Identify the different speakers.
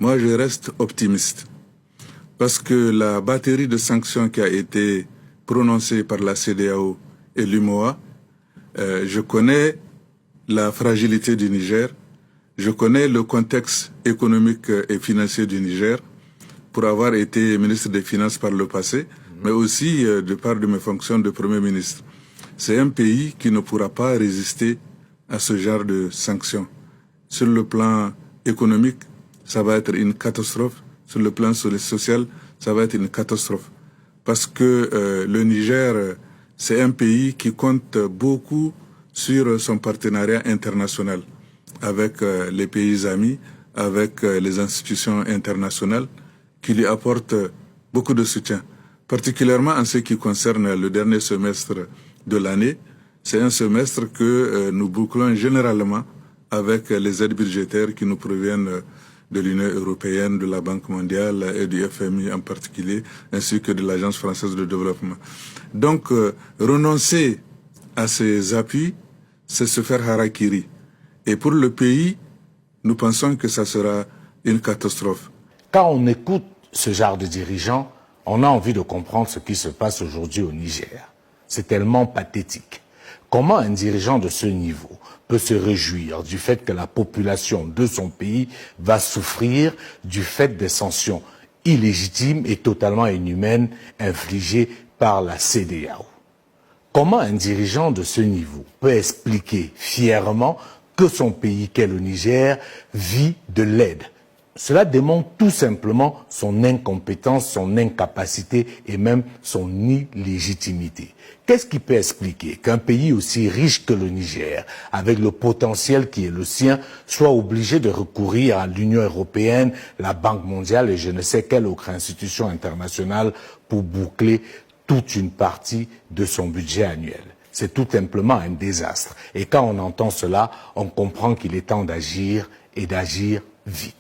Speaker 1: moi je reste optimiste. Parce que la batterie de sanctions qui a été prononcée par la CEDEAO et l'UMOA, je connais la fragilité du Niger, je connais le contexte économique et financier du Niger, pour avoir été ministre des Finances par le passé, mais aussi de par de mes fonctions de Premier ministre. C'est un pays qui ne pourra pas résister à ce genre de sanctions. Sur le plan économique, ça va être une catastrophe. Sur le plan social, ça va être une catastrophe. Parce que le Niger, c'est un pays qui compte beaucoup sur son partenariat international avec les pays amis, avec les institutions internationales, qui lui apportent beaucoup de soutien. Particulièrement en ce qui concerne le dernier semestre de l'année, c'est un semestre que nous bouclons généralement avec les aides budgétaires qui nous proviennent de l'Union européenne, de la Banque mondiale et du FMI en particulier, ainsi que de l'Agence française de développement. Donc, renoncer à ces appuis, c'est se faire harakiri. Et pour le pays, nous pensons que ça sera une catastrophe.
Speaker 2: Quand on écoute ce genre de dirigeants, on a envie de comprendre ce qui se passe aujourd'hui au Niger. C'est tellement pathétique. Comment un dirigeant de ce niveau peut se réjouir du fait que la population de son pays va souffrir du fait des sanctions illégitimes et totalement inhumaines infligées par la CEDEAO? Comment un dirigeant de ce niveau peut expliquer fièrement que son pays, qu'est le Niger, vit de l'aide? Cela démontre tout simplement son incompétence, son incapacité et même son illégitimité. Qu'est-ce qui peut expliquer qu'un pays aussi riche que le Niger, avec le potentiel qui est le sien, soit obligé de recourir à l'Union européenne, la Banque mondiale et je ne sais quelle autre institution internationale pour boucler toute une partie de son budget annuel? C'est tout simplement un désastre. Et quand on entend cela, on comprend qu'il est temps d'agir et d'agir vite.